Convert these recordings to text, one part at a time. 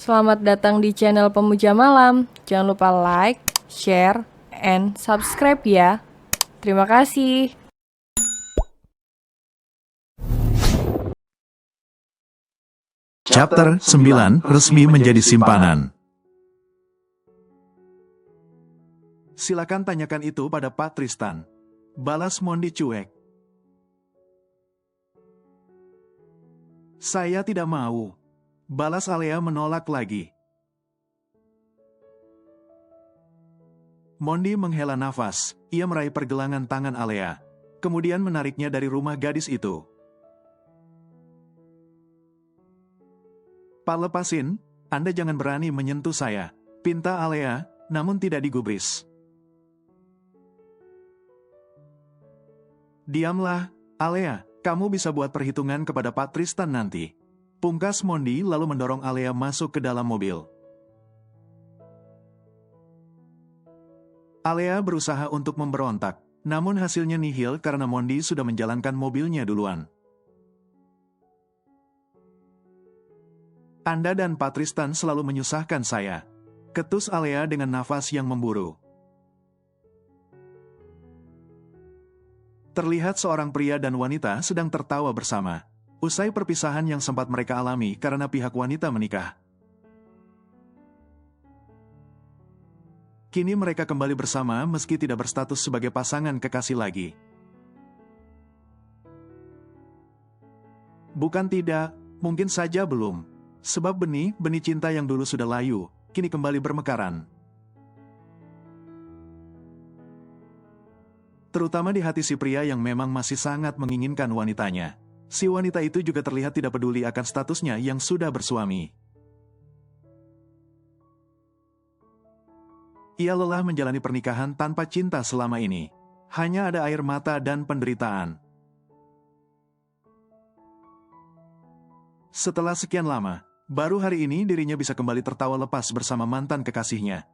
Selamat datang di channel Pemuja Malam. Jangan lupa like, share, and subscribe ya. Terima kasih. Chapter 9 resmi menjadi simpanan. Silakan tanyakan itu pada Pak Tristan. Balas Mondi cuek. Saya tidak mau. Balas Alea menolak lagi. Mondi menghela nafas. Ia meraih pergelangan tangan Alea. Kemudian menariknya dari rumah gadis itu. Pak, lepasin. Anda jangan berani menyentuh saya. Pinta Alea, namun tidak digubris. Diamlah, Alea. Kamu bisa buat perhitungan kepada Pak Tristan nanti. Pungkas Mondi lalu mendorong Alea masuk ke dalam mobil. Alea berusaha untuk memberontak, namun hasilnya nihil karena Mondi sudah menjalankan mobilnya duluan. Anda dan Pak Tristan selalu menyusahkan saya. Ketus Alea dengan nafas yang memburu. Terlihat seorang pria dan wanita sedang tertawa bersama. Usai perpisahan yang sempat mereka alami karena pihak wanita menikah. Kini mereka kembali bersama meski tidak berstatus sebagai pasangan kekasih lagi. Bukan tidak, mungkin saja belum. Sebab benih cinta yang dulu sudah layu, kini kembali bermekaran. Terutama di hati si pria yang memang masih sangat menginginkan wanitanya. Si wanita itu juga terlihat tidak peduli akan statusnya yang sudah bersuami. Ia lelah menjalani pernikahan tanpa cinta selama ini. Hanya ada air mata dan penderitaan. Setelah sekian lama, baru hari ini dirinya bisa kembali tertawa lepas bersama mantan kekasihnya.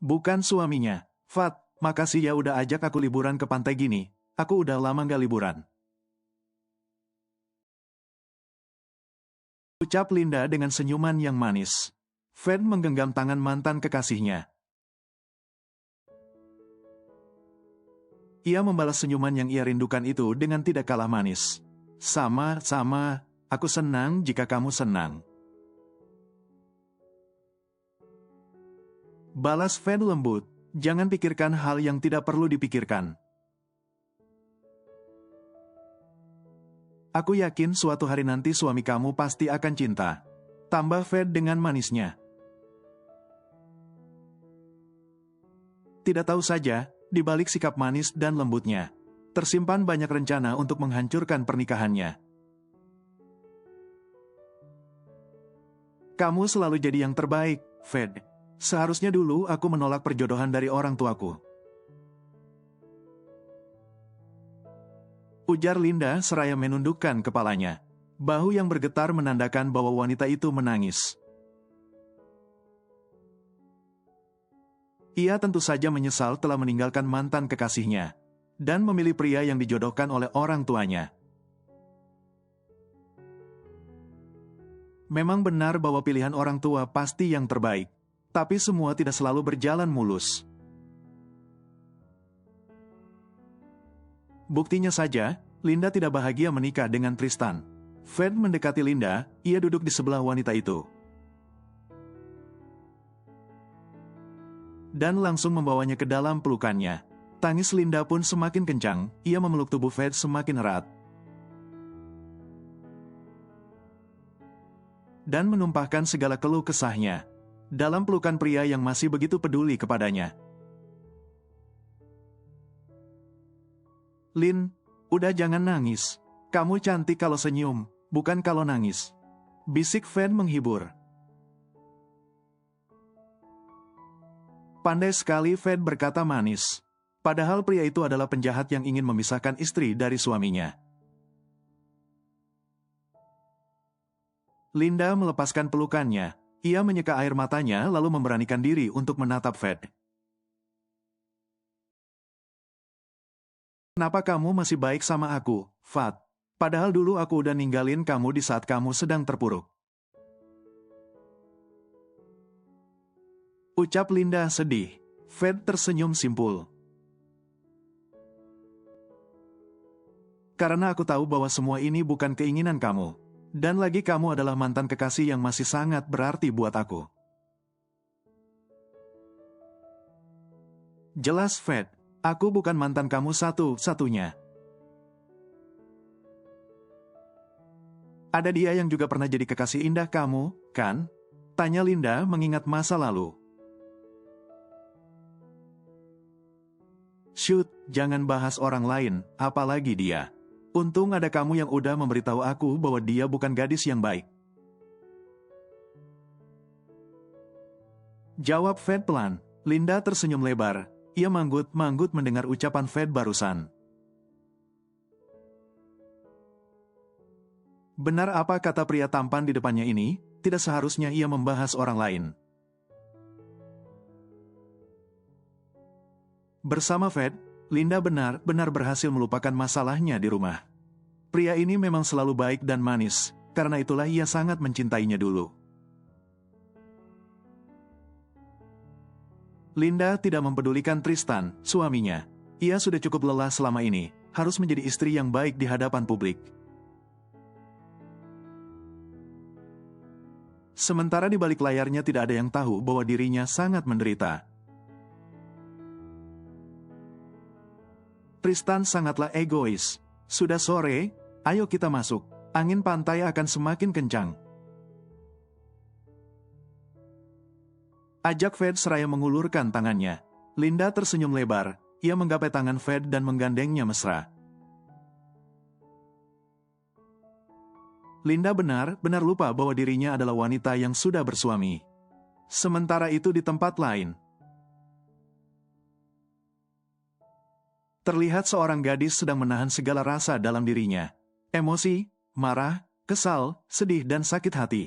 Bukan suaminya. Fat, makasih ya udah ajak aku liburan ke pantai gini. Aku udah lama gak liburan. Ucap Linda dengan senyuman yang manis. Fed menggenggam tangan mantan kekasihnya. Ia membalas senyuman yang ia rindukan itu dengan tidak kalah manis. Sama-sama, aku senang jika kamu senang. Balas Fed lembut, jangan pikirkan hal yang tidak perlu dipikirkan. Aku yakin suatu hari nanti suami kamu pasti akan cinta. Tambah Fed dengan manisnya. Tidak tahu saja, di balik sikap manis dan lembutnya, tersimpan banyak rencana untuk menghancurkan pernikahannya. Kamu selalu jadi yang terbaik, Fed. Seharusnya dulu aku menolak perjodohan dari orang tuaku. Ujar Linda seraya menundukkan kepalanya. Bahu yang bergetar menandakan bahwa wanita itu menangis. Ia tentu saja menyesal telah meninggalkan mantan kekasihnya, dan memilih pria yang dijodohkan oleh orang tuanya. Memang benar bahwa pilihan orang tua pasti yang terbaik, tapi semua tidak selalu berjalan mulus. Buktinya saja, Linda tidak bahagia menikah dengan Tristan. Fed mendekati Linda, ia duduk di sebelah wanita itu. Dan langsung membawanya ke dalam pelukannya. Tangis Linda pun semakin kencang, ia memeluk tubuh Fed semakin erat. Dan menumpahkan segala keluh kesahnya dalam pelukan pria yang masih begitu peduli kepadanya. Lin, udah jangan nangis. Kamu cantik kalau senyum, bukan kalau nangis. Bisik Fed menghibur. Pandai sekali Fed berkata manis. Padahal pria itu adalah penjahat yang ingin memisahkan istri dari suaminya. Linda melepaskan pelukannya. Ia menyeka air matanya lalu memberanikan diri untuk menatap Fed. Kenapa kamu masih baik sama aku, Fat? Padahal dulu aku udah ninggalin kamu di saat kamu sedang terpuruk. Ucap Linda sedih. Fed tersenyum simpul. Karena aku tahu bahwa semua ini bukan keinginan kamu. Dan lagi kamu adalah mantan kekasih yang masih sangat berarti buat aku. Jelas Fed, aku bukan mantan kamu satu-satunya. Ada dia yang juga pernah jadi kekasih indah kamu, kan? Tanya Linda mengingat masa lalu. Shoot, jangan bahas orang lain, apalagi dia. Untung ada kamu yang udah memberitahu aku bahwa dia bukan gadis yang baik. Jawab Fed pelan. Linda tersenyum lebar. Ia manggut-manggut mendengar ucapan Fed barusan. Benar apa kata pria tampan di depannya ini? Tidak seharusnya ia membahas orang lain. Bersama Fed, Linda benar-benar berhasil melupakan masalahnya di rumah. Pria ini memang selalu baik dan manis, karena itulah ia sangat mencintainya dulu. Linda tidak mempedulikan Tristan, suaminya. Ia sudah cukup lelah selama ini, harus menjadi istri yang baik di hadapan publik. Sementara di balik layarnya tidak ada yang tahu bahwa dirinya sangat menderita. Tristan sangatlah egois. Sudah sore, ayo kita masuk. Angin pantai akan semakin kencang. Ajak Fed seraya mengulurkan tangannya. Linda tersenyum lebar. Ia menggapai tangan Fed dan menggandengnya mesra. Linda benar-benar lupa bahwa dirinya adalah wanita yang sudah bersuami. Sementara itu di tempat lain, terlihat seorang gadis sedang menahan segala rasa dalam dirinya. Emosi, marah, kesal, sedih dan sakit hati.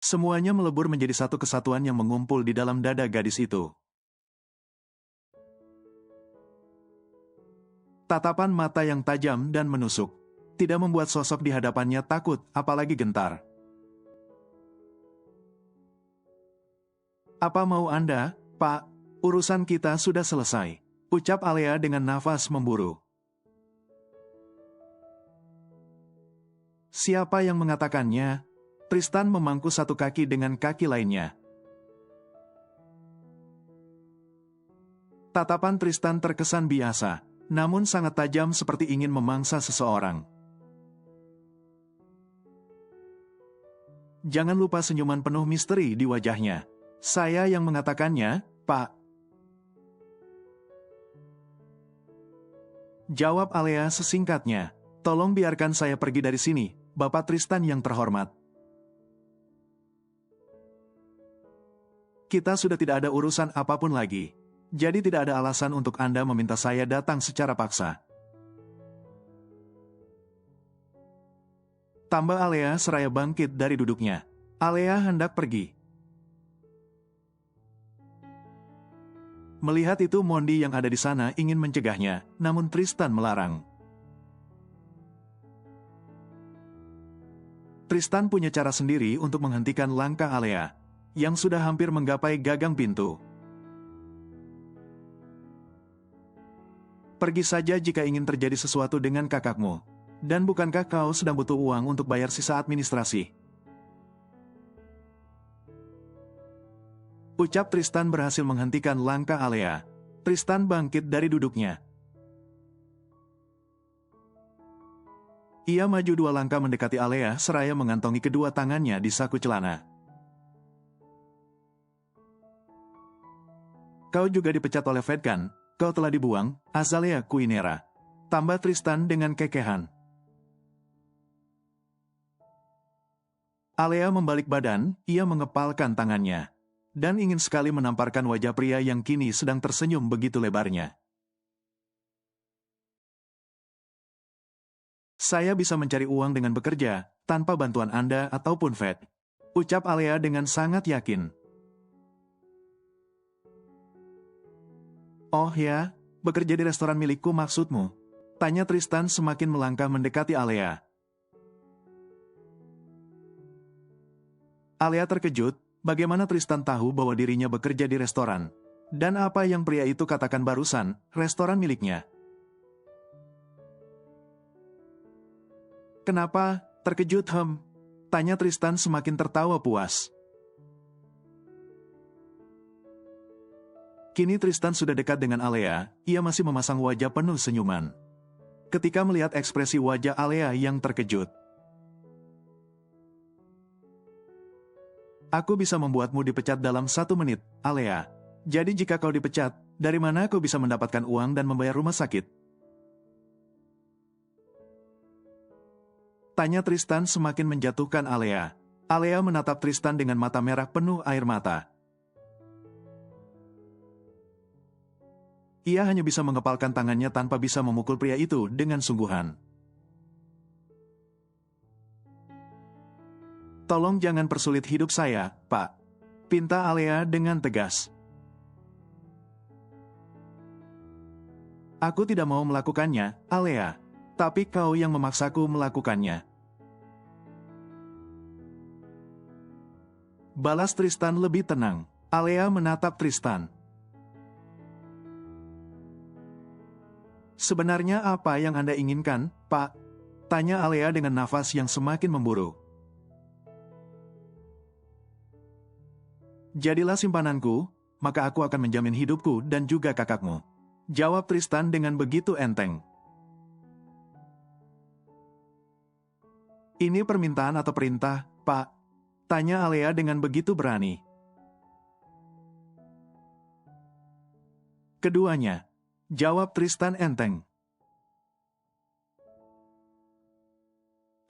Semuanya melebur menjadi satu kesatuan yang mengumpul di dalam dada gadis itu. Tatapan mata yang tajam dan menusuk tidak membuat sosok di hadapannya takut, apalagi gentar. Apa mau Anda, Pak? Urusan kita sudah selesai, ucap Alea dengan nafas memburu. Siapa yang mengatakannya? Tristan memangku satu kaki dengan kaki lainnya. Tatapan Tristan terkesan biasa, namun sangat tajam seperti ingin memangsa seseorang. Jangan lupa senyuman penuh misteri di wajahnya. Saya yang mengatakannya, Pak. Jawab Alea sesingkatnya. Tolong biarkan saya pergi dari sini, Bapak Tristan yang terhormat. Kita sudah tidak ada urusan apapun lagi. Jadi tidak ada alasan untuk Anda meminta saya datang secara paksa. Tambah Alea seraya bangkit dari duduknya. Alea hendak pergi. Melihat itu Mondi yang ada di sana ingin mencegahnya, namun Tristan melarang. Tristan punya cara sendiri untuk menghentikan langkah Alea, yang sudah hampir menggapai gagang pintu. Pergi saja jika ingin terjadi sesuatu dengan kakakmu. Dan bukankah kau sedang butuh uang untuk bayar sisa administrasi? Ucap Tristan berhasil menghentikan langkah Alea. Tristan bangkit dari duduknya. Ia maju 2 langkah mendekati Alea seraya mengantongi kedua tangannya di saku celana. Kau juga dipecat oleh Fed kan? Kau telah dibuang, Azalea Quinera. Tambah Tristan dengan kekehan. Alea membalik badan, ia mengepalkan tangannya. Dan ingin sekali menamparkan wajah pria yang kini sedang tersenyum begitu lebarnya. Saya bisa mencari uang dengan bekerja, tanpa bantuan Anda ataupun Fed. Ucap Alea dengan sangat yakin. Oh ya, Bekerja di restoran milikku maksudmu? Tanya Tristan semakin melangkah mendekati Alea. Alea terkejut, bagaimana Tristan tahu bahwa dirinya bekerja di restoran? Dan apa yang pria itu katakan barusan, restoran miliknya? Kenapa? Terkejut Tanya Tristan semakin tertawa puas. Kini Tristan sudah dekat dengan Alea, ia masih memasang wajah penuh senyuman. Ketika melihat ekspresi wajah Alea yang terkejut. Aku bisa membuatmu dipecat dalam 1 menit, Alea. Jadi jika kau dipecat, dari mana aku bisa mendapatkan uang dan membayar rumah sakit? Tanya Tristan semakin menjatuhkan Alea. Alea menatap Tristan dengan mata merah penuh air mata. Ia hanya bisa mengepalkan tangannya tanpa bisa memukul pria itu dengan sungguhan. Tolong jangan persulit hidup saya, Pak. Pinta Alea dengan tegas. Aku tidak mau melakukannya, Alea. Tapi kau yang memaksaku melakukannya. Balas Tristan lebih tenang. Alea menatap Tristan. Sebenarnya apa yang Anda inginkan, Pak? Tanya Alea dengan nafas yang semakin memburu. Jadilah simpananku, maka aku akan menjamin hidupku dan juga kakakmu. Jawab Tristan dengan begitu enteng. Ini permintaan atau perintah, Pak? Tanya Alea dengan begitu berani. Keduanya. Jawab Tristan enteng.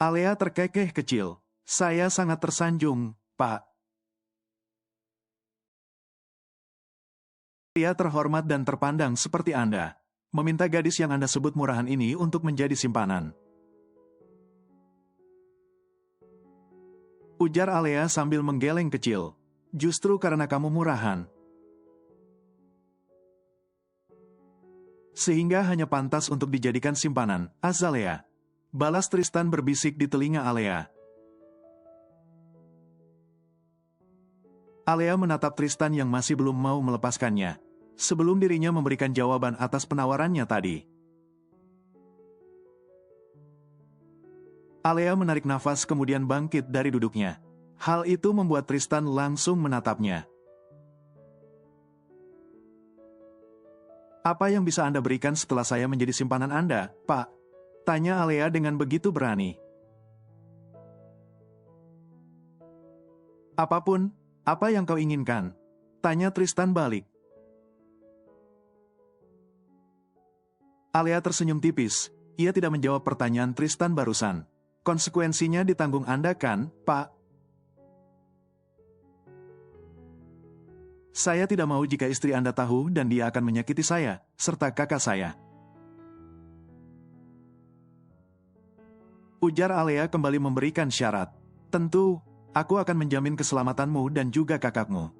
Alea terkekeh kecil. Saya sangat tersanjung, Pak. Pria terhormat dan terpandang seperti Anda. Meminta gadis yang Anda sebut murahan ini untuk menjadi simpanan. Ujar Alea sambil menggeleng kecil. Justru karena kamu murahan. Sehingga hanya pantas untuk dijadikan simpanan, Azalea. Balas Tristan berbisik di telinga Alea. Alea menatap Tristan yang masih belum mau melepaskannya, sebelum dirinya memberikan jawaban atas penawarannya tadi. Alea menarik nafas kemudian bangkit dari duduknya. Hal itu membuat Tristan langsung menatapnya. Apa yang bisa Anda berikan setelah saya menjadi simpanan Anda, Pak? Tanya Alea dengan begitu berani. Apapun, apa yang kau inginkan? Tanya Tristan balik. Alea tersenyum tipis, ia tidak menjawab pertanyaan Tristan barusan. Konsekuensinya ditanggung Anda kan, Pak? Saya tidak mau jika istri Anda tahu dan dia akan menyakiti saya, serta kakak saya. Ujar Alea kembali memberikan syarat. Tentu, aku akan menjamin keselamatanmu dan juga kakakmu.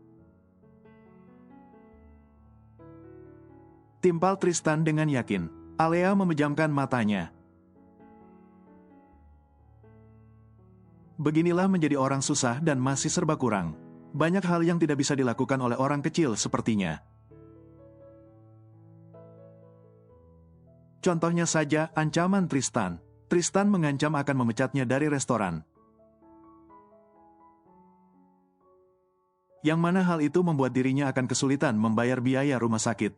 Timpal Tristan dengan yakin. Alea memejamkan matanya. Beginilah menjadi orang susah dan masih serba kurang. Banyak hal yang tidak bisa dilakukan oleh orang kecil sepertinya. Contohnya saja ancaman Tristan. Tristan mengancam akan memecatnya dari restoran. Yang mana hal itu membuat dirinya akan kesulitan membayar biaya rumah sakit.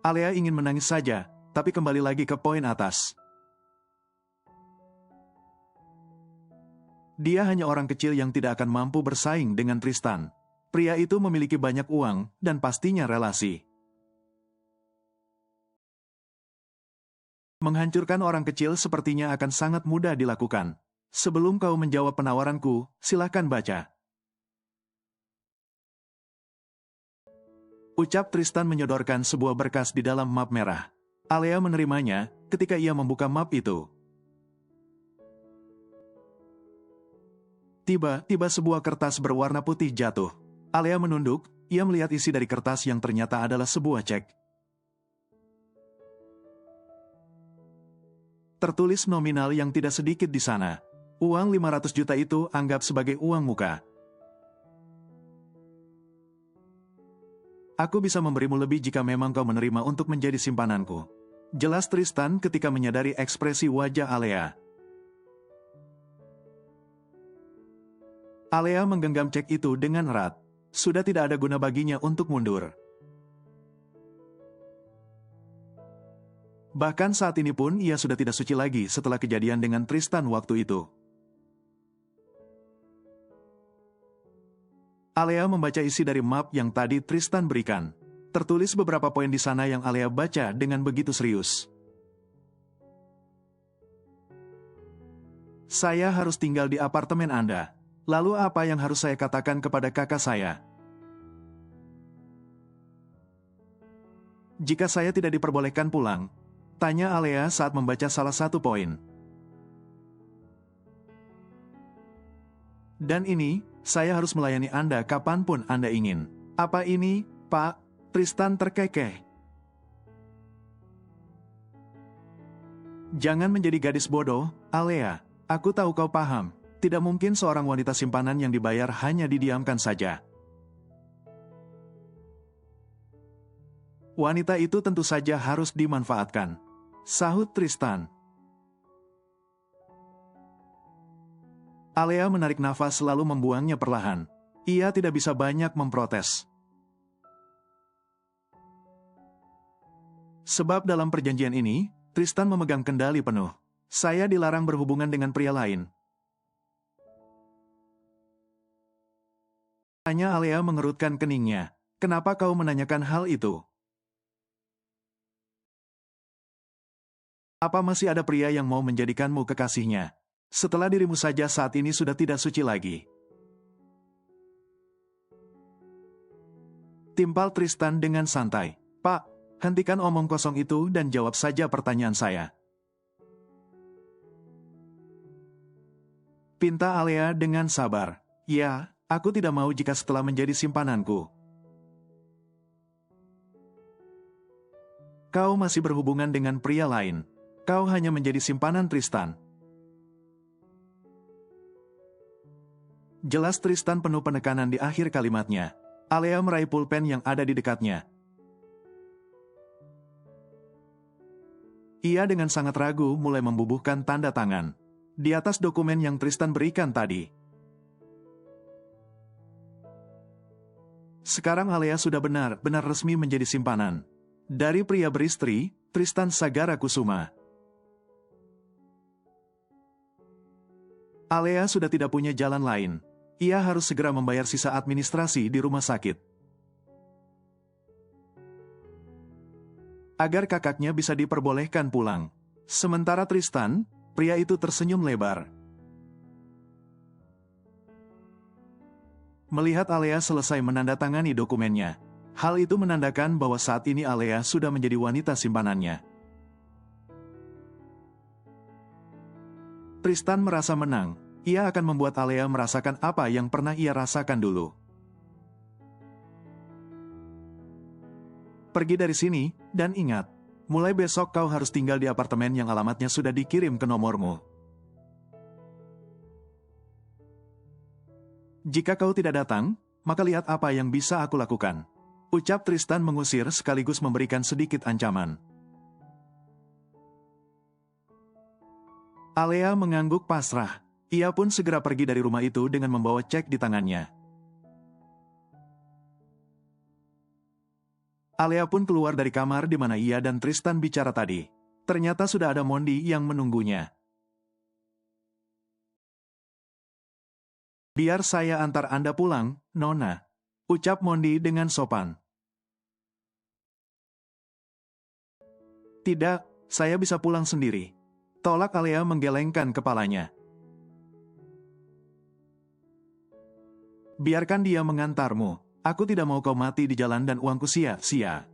Alea ingin menangis saja, tapi kembali lagi ke poin atas. Dia hanya orang kecil yang tidak akan mampu bersaing dengan Tristan. Pria itu memiliki banyak uang dan pastinya relasi. Menghancurkan orang kecil sepertinya akan sangat mudah dilakukan. Sebelum kau menjawab penawaranku, silakan baca. Ucap Tristan menyodorkan sebuah berkas di dalam map merah. Alea menerimanya ketika ia membuka map itu. Tiba-tiba sebuah kertas berwarna putih jatuh. Alea menunduk, ia melihat isi dari kertas yang ternyata adalah sebuah cek. Tertulis nominal yang tidak sedikit di sana. Uang 500 juta itu anggap sebagai uang muka. Aku bisa memberimu lebih jika memang kau menerima untuk menjadi simpananku. Jelas Tristan ketika menyadari ekspresi wajah Alea. Alea menggenggam cek itu dengan erat. Sudah tidak ada guna baginya untuk mundur. Bahkan saat ini pun ia sudah tidak suci lagi setelah kejadian dengan Tristan waktu itu. Alea membaca isi dari map yang tadi Tristan berikan. Tertulis beberapa poin di sana yang Alea baca dengan begitu serius. Saya harus tinggal di apartemen Anda. Lalu apa yang harus saya katakan kepada kakak saya? Jika saya tidak diperbolehkan pulang, tanya Alea saat membaca salah satu poin. Dan ini, saya harus melayani Anda kapanpun Anda ingin. Apa ini, Pak? Tristan terkekeh. Jangan menjadi gadis bodoh, Alea. Aku tahu kau paham. Tidak mungkin seorang wanita simpanan yang dibayar hanya didiamkan saja. Wanita itu tentu saja harus dimanfaatkan. Sahut Tristan. Alea menarik nafas lalu membuangnya perlahan. Ia tidak bisa banyak memprotes. Sebab dalam perjanjian ini, Tristan memegang kendali penuh. Saya dilarang berhubungan dengan pria lain. Hanya Alea mengerutkan keningnya. Kenapa kau menanyakan hal itu? Apa masih ada pria yang mau menjadikanmu kekasihnya? Setelah dirimu saja saat ini sudah tidak suci lagi. Timpal Tristan dengan santai. Pak, hentikan omong kosong itu dan jawab saja pertanyaan saya. Pinta Alea dengan sabar. Ya, aku tidak mau jika setelah menjadi simpananku. Kau masih berhubungan dengan pria lain. Kau hanya menjadi simpanan Tristan. Jelas Tristan penuh penekanan di akhir kalimatnya. Alea meraih pulpen yang ada di dekatnya. Ia dengan sangat ragu mulai membubuhkan tanda tangan di atas dokumen yang Tristan berikan tadi. Sekarang Alea sudah benar-benar resmi menjadi simpanan. Dari pria beristri, Tristan Sagara Kusuma. Alea sudah tidak punya jalan lain. Ia harus segera membayar sisa administrasi di rumah sakit. Agar kakaknya bisa diperbolehkan pulang. Sementara Tristan, pria itu tersenyum lebar. Melihat Alea selesai menandatangani dokumennya, hal itu menandakan bahwa saat ini Alea sudah menjadi wanita simpanannya. Tristan merasa menang. Ia akan membuat Alea merasakan apa yang pernah ia rasakan dulu. Pergi dari sini, dan ingat, mulai besok kau harus tinggal di apartemen yang alamatnya sudah dikirim ke nomormu. Jika kau tidak datang, maka lihat apa yang bisa aku lakukan. Ucap Tristan mengusir sekaligus memberikan sedikit ancaman. Alea mengangguk pasrah. Ia pun segera pergi dari rumah itu dengan membawa cek di tangannya. Alea pun keluar dari kamar di mana ia dan Tristan bicara tadi. Ternyata sudah ada Mondi yang menunggunya. Biar saya antar Anda pulang, Nona. Ucap Mondi dengan sopan. Tidak, saya bisa pulang sendiri. Tolak Alea menggelengkan kepalanya. Biarkan dia mengantarmu. Aku tidak mau kau mati di jalan dan uangku sia-sia.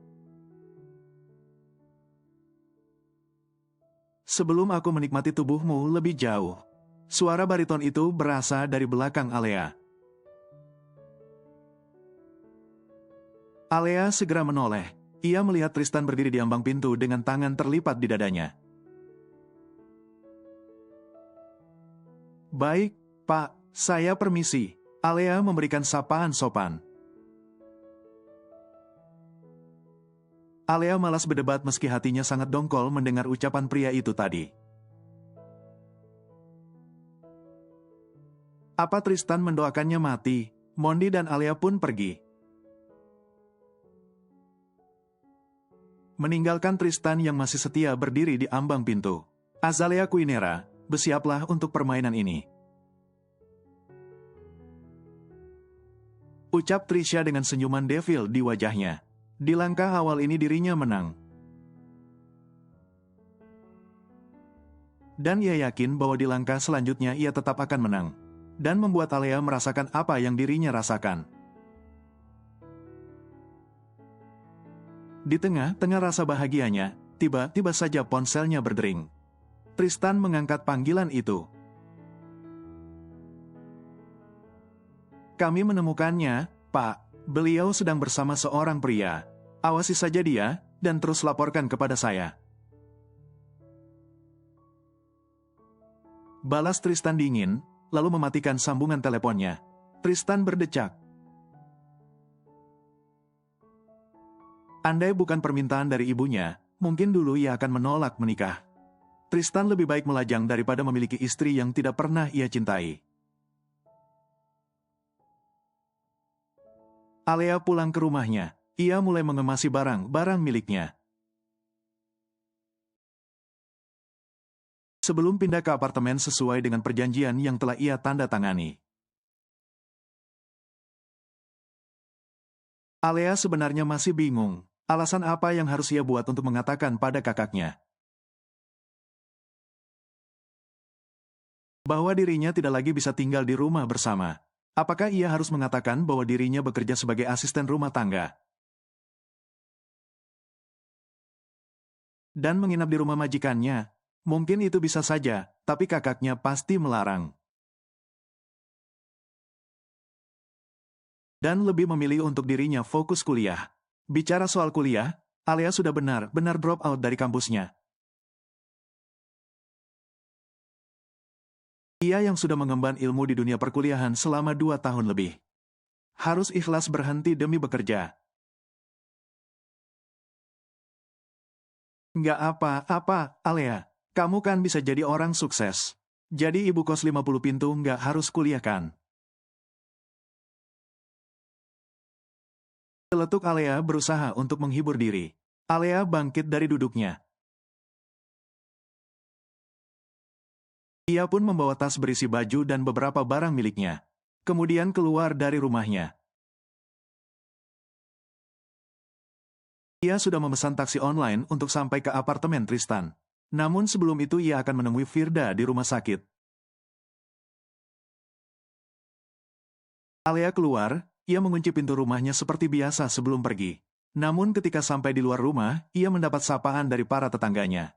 Sebelum aku menikmati tubuhmu lebih jauh. Suara bariton itu berasal dari belakang Alea. Alea segera menoleh. Ia melihat Tristan berdiri di ambang pintu dengan tangan terlipat di dadanya. Baik, Pak, saya permisi. Alea memberikan sapaan sopan. Alea malas berdebat meski hatinya sangat dongkol mendengar ucapan pria itu tadi. Apa Tristan mendoakannya mati? Mondi dan Alea pun pergi. Meninggalkan Tristan yang masih setia berdiri di ambang pintu. Azalea Quinera, bersiaplah untuk permainan ini. Ucap Trisha dengan senyuman devil di wajahnya. Di langkah awal ini dirinya menang. Dan ia yakin bahwa di langkah selanjutnya ia tetap akan menang. Dan membuat Alea merasakan apa yang dirinya rasakan. Di tengah-tengah rasa bahagianya, tiba-tiba saja ponselnya berdering. Tristan mengangkat panggilan itu. Kami menemukannya, Pak. Beliau sedang bersama seorang pria. Awasi saja dia, dan terus laporkan kepada saya. Balas Tristan dingin, lalu mematikan sambungan teleponnya. Tristan berdecak. Andai bukan permintaan dari ibunya, mungkin dulu ia akan menolak menikah. Tristan lebih baik melajang daripada memiliki istri yang tidak pernah ia cintai. Alea pulang ke rumahnya. Ia mulai mengemasi barang-barang miliknya. Sebelum pindah ke apartemen sesuai dengan perjanjian yang telah ia tanda tangani. Alea sebenarnya masih bingung. Alasan apa yang harus ia buat untuk mengatakan pada kakaknya bahwa dirinya tidak lagi bisa tinggal di rumah bersama. Apakah ia harus mengatakan bahwa dirinya bekerja sebagai asisten rumah tangga dan menginap di rumah majikannya? Mungkin itu bisa saja, tapi kakaknya pasti melarang. Dan lebih memilih untuk dirinya fokus kuliah. Bicara soal kuliah, Alea sudah benar-benar drop out dari kampusnya. Ia yang sudah mengemban ilmu di dunia perkuliahan selama 2 tahun lebih. Harus ikhlas berhenti demi bekerja. Nggak apa-apa, Alea. Kamu kan bisa jadi orang sukses. Jadi ibu kos 50 pintu nggak harus kuliah kan? Celetuk Alea berusaha untuk menghibur diri. Alea bangkit dari duduknya. Ia pun membawa tas berisi baju dan beberapa barang miliknya. Kemudian keluar dari rumahnya. Ia sudah memesan taksi online untuk sampai ke apartemen Tristan. Namun sebelum itu ia akan menemui Firda di rumah sakit. Alea keluar, ia mengunci pintu rumahnya seperti biasa sebelum pergi. Namun ketika sampai di luar rumah, ia mendapat sapaan dari para tetangganya.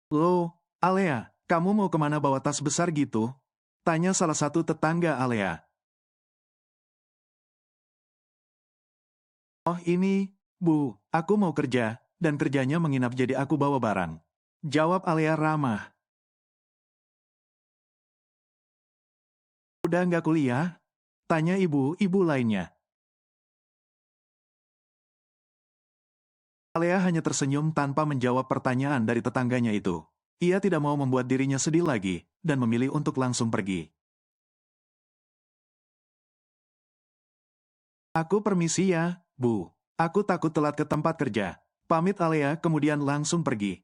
Loh, Alea, kamu mau kemana bawa tas besar gitu? Tanya salah satu tetangga Alea. Oh ini, Bu, aku mau kerja, dan kerjanya menginap jadi aku bawa barang. Jawab Alea ramah. Udah nggak kuliah? Tanya ibu-ibu lainnya. Alea hanya tersenyum tanpa menjawab pertanyaan dari tetangganya itu. Ia tidak mau membuat dirinya sedih lagi, dan memilih untuk langsung pergi. Aku permisi ya, Bu. Aku takut telat ke tempat kerja. Pamit Alea kemudian langsung pergi.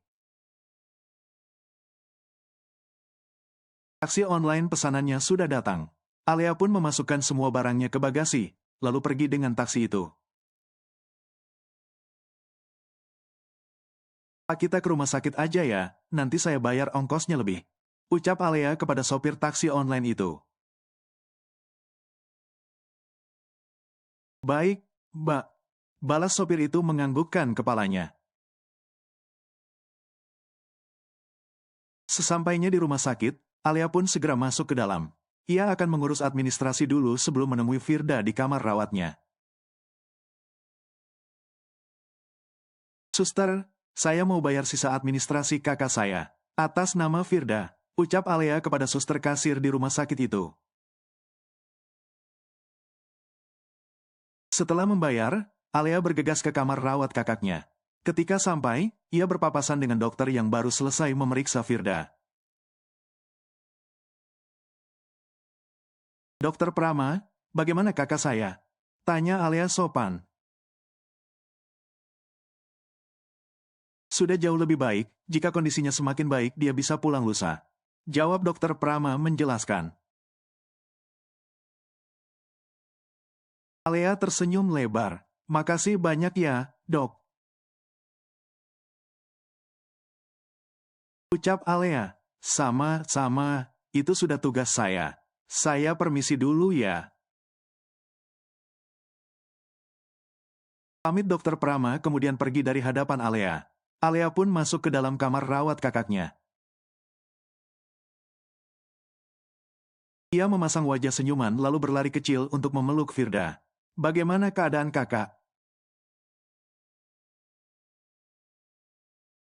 Taksi online pesanannya sudah datang. Alea pun memasukkan semua barangnya ke bagasi, lalu pergi dengan taksi itu. Pak, kita ke rumah sakit aja ya, nanti saya bayar ongkosnya lebih. Ucap Alea kepada sopir taksi online itu. Baik, Mbak. Balas sopir itu menganggukkan kepalanya. Sesampainya di rumah sakit, Alea pun segera masuk ke dalam. Ia akan mengurus administrasi dulu sebelum menemui Firda di kamar rawatnya. Suster, saya mau bayar sisa administrasi kakak saya. Atas nama Firda, ucap Alea kepada suster kasir di rumah sakit itu. Setelah membayar, Alea bergegas ke kamar rawat kakaknya. Ketika sampai, ia berpapasan dengan dokter yang baru selesai memeriksa Firda. Dokter Prama, bagaimana kakak saya? Tanya Alea sopan. Sudah jauh lebih baik, jika kondisinya semakin baik dia bisa pulang lusa. Jawab dokter Prama menjelaskan. Alea tersenyum lebar. Makasih banyak ya, dok. Ucap Alea. Sama-sama, itu sudah tugas saya. Saya permisi dulu ya. Pamit dokter Prama kemudian pergi dari hadapan Alea. Alea pun masuk ke dalam kamar rawat kakaknya. Ia memasang wajah senyuman lalu berlari kecil untuk memeluk Firda. Bagaimana keadaan kakak?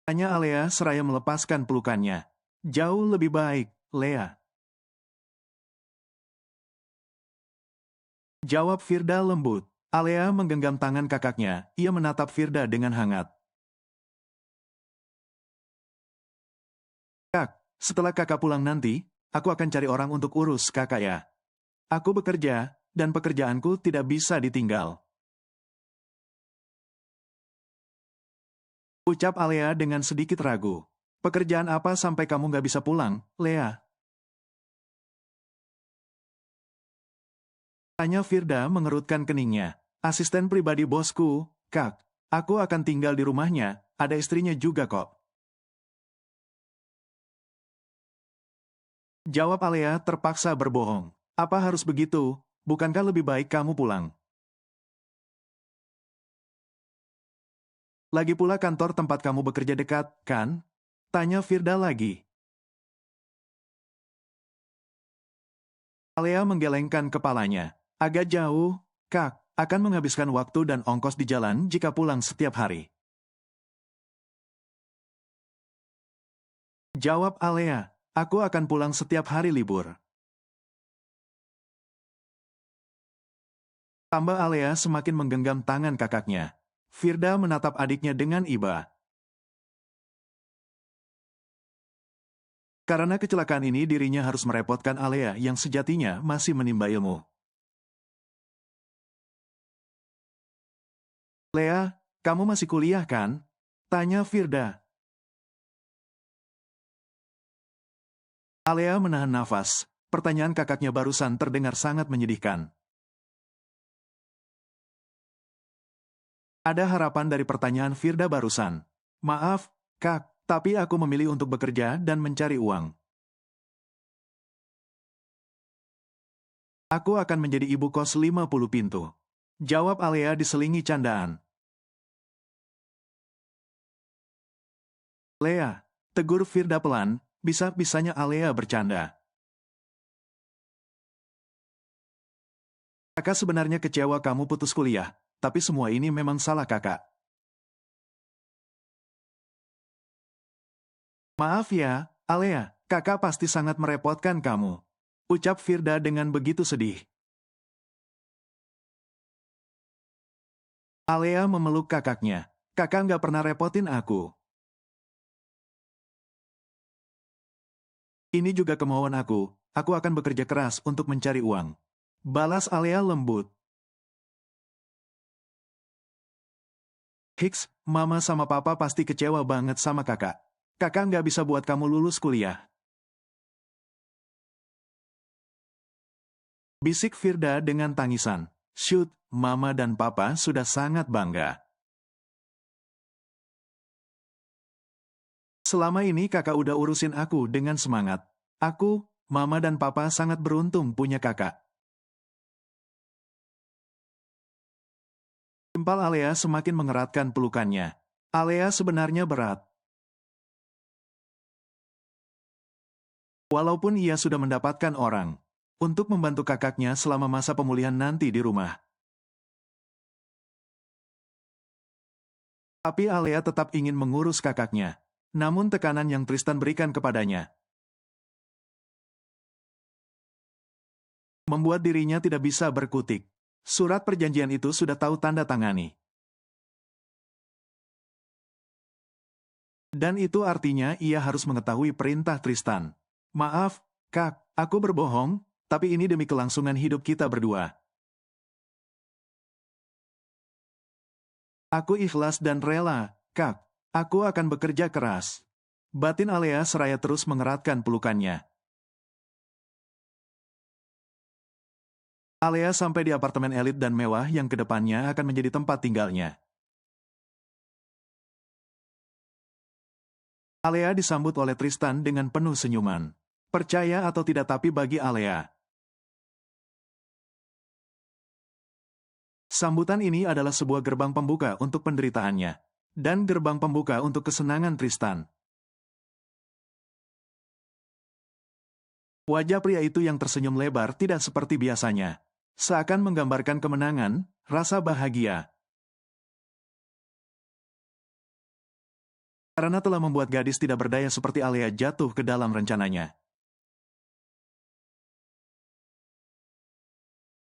Tanya Alea seraya melepaskan pelukannya. Jauh lebih baik, Lea. Jawab Firda lembut. Alea menggenggam tangan kakaknya. Ia menatap Firda dengan hangat. Kak, setelah kakak pulang nanti, aku akan cari orang untuk urus kakak ya. Aku bekerja, dan pekerjaanku tidak bisa ditinggal. Ucap Alea dengan sedikit ragu. Pekerjaan apa sampai kamu nggak bisa pulang, Lea? Tanya Firda mengerutkan keningnya. Asisten pribadi bosku, Kak. Aku akan tinggal di rumahnya, ada istrinya juga kok. Jawab Alea terpaksa berbohong. Apa harus begitu? Bukankah lebih baik kamu pulang? Lagi pula kantor tempat kamu bekerja dekat, kan? Tanya Firda lagi. Alea menggelengkan kepalanya. Agak jauh, Kak. Akan menghabiskan waktu dan ongkos di jalan jika pulang setiap hari. Jawab Alea. Aku akan pulang setiap hari libur. Tambah Alea semakin menggenggam tangan kakaknya. Firda menatap adiknya dengan iba. Karena kecelakaan ini dirinya harus merepotkan Alea yang sejatinya masih menimba ilmu. Lea, kamu masih kuliah kan? Tanya Firda. Alea menahan nafas. Pertanyaan kakaknya barusan terdengar sangat menyedihkan. Ada harapan dari pertanyaan Firda barusan. Maaf, Kak, tapi aku memilih untuk bekerja dan mencari uang. Aku akan menjadi ibu kos 50 pintu. Jawab Alea diselingi candaan. Lea, tegur Firda pelan, bisa-bisanya Alea bercanda. Kakak sebenarnya kecewa kamu putus kuliah, tapi semua ini memang salah kakak. Maaf ya, Alea, kakak pasti sangat merepotkan kamu. Ucap Firda dengan begitu sedih. Alea memeluk kakaknya. Kakak nggak pernah repotin aku. Ini juga kemauan aku akan bekerja keras untuk mencari uang. Balas Alea lembut. Hiks, mama sama papa pasti kecewa banget sama kakak. Kakak nggak bisa buat kamu lulus kuliah. Bisik Firda dengan tangisan. Shoot, mama dan papa sudah sangat bangga. Selama ini kakak udah urusin aku dengan semangat. Aku, mama dan papa sangat beruntung punya kakak. Jempal Alea semakin mengeratkan pelukannya. Alea sebenarnya berat. Walaupun ia sudah mendapatkan orang untuk membantu kakaknya selama masa pemulihan nanti di rumah. Tapi Alea tetap ingin mengurus kakaknya. namun tekanan yang Tristan berikan kepadanya membuat dirinya tidak bisa berkutik. Surat perjanjian itu sudah tahu tanda tangani. Dan itu artinya ia harus mengetahui perintah Tristan. Maaf, Kak, aku berbohong, tapi ini demi kelangsungan hidup kita berdua. Aku ikhlas dan rela, Kak. Aku akan bekerja keras. Batin Alea seraya terus mengeratkan pelukannya. Alea sampai di apartemen elit dan mewah yang kedepannya akan menjadi tempat tinggalnya. Alea disambut oleh Tristan dengan penuh senyuman. Percaya atau tidak tapi bagi Alea, sambutan ini adalah sebuah gerbang pembuka untuk penderitaannya. Dan gerbang pembuka untuk kesenangan Tristan. Wajah pria itu yang tersenyum lebar tidak seperti biasanya. Seakan menggambarkan kemenangan, rasa bahagia. Karena telah membuat gadis tidak berdaya seperti Alea jatuh ke dalam rencananya.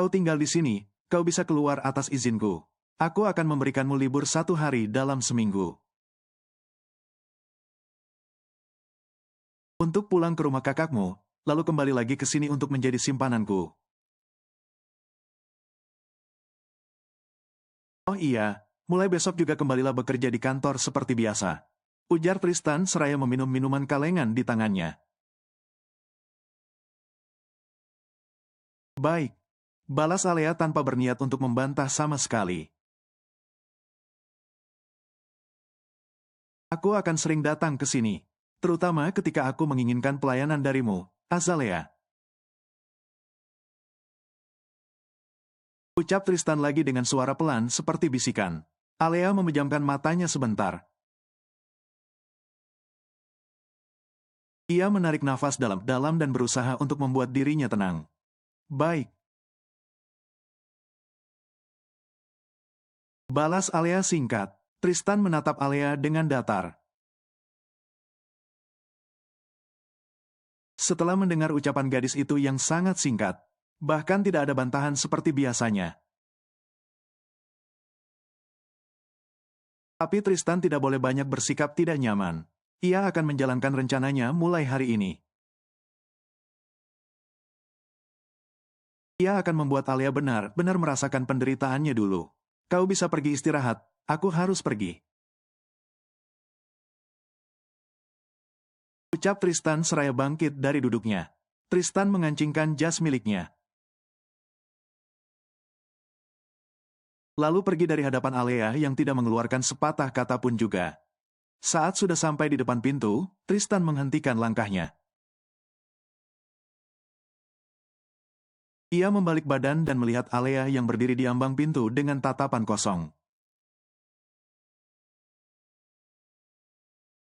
Kau tinggal di sini, kau bisa keluar atas izinku. Aku akan memberikanmu libur 1 hari dalam seminggu. Untuk pulang ke rumah kakakmu, lalu kembali lagi ke sini untuk menjadi simpananku. Oh iya, mulai besok juga kembalilah bekerja di kantor seperti biasa. Ujar Tristan seraya meminum minuman kalengan di tangannya. Baik. Balas Alea tanpa berniat untuk membantah sama sekali. Aku akan sering datang ke sini, terutama ketika aku menginginkan pelayanan darimu, Azalea. Ucap Tristan lagi dengan suara pelan seperti bisikan. Alea memejamkan matanya sebentar. Ia menarik nafas dalam-dalam dan berusaha untuk membuat dirinya tenang. Baik. Balas Alea singkat. Tristan menatap Alea dengan datar. Setelah mendengar ucapan gadis itu yang sangat singkat, bahkan tidak ada bantahan seperti biasanya. Tapi Tristan tidak boleh banyak bersikap tidak nyaman. Ia akan menjalankan rencananya mulai hari ini. Ia akan membuat Alea benar-benar merasakan penderitaannya dulu. Kau bisa pergi istirahat, aku harus pergi. Ucap Tristan seraya bangkit dari duduknya. Tristan mengancingkan jas miliknya. Lalu pergi dari hadapan Alea yang tidak mengeluarkan sepatah kata pun juga. Saat sudah sampai di depan pintu, Tristan menghentikan langkahnya. Ia membalik badan dan melihat Alea yang berdiri di ambang pintu dengan tatapan kosong.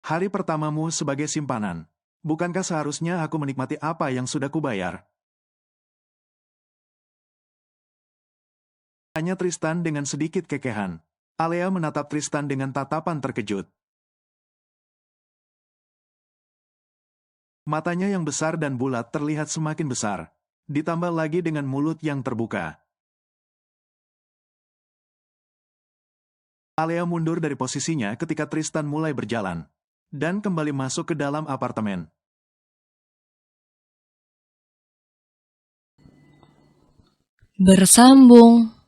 Hari pertamamu sebagai simpanan. Bukankah seharusnya aku menikmati apa yang sudah kubayar? Tanya Tristan dengan sedikit kekehan. Alea menatap Tristan dengan tatapan terkejut. Matanya yang besar dan bulat terlihat semakin besar. Ditambah lagi dengan mulut yang terbuka. Alea mundur dari posisinya ketika Tristan mulai berjalan. Dan kembali masuk ke dalam apartemen. Bersambung.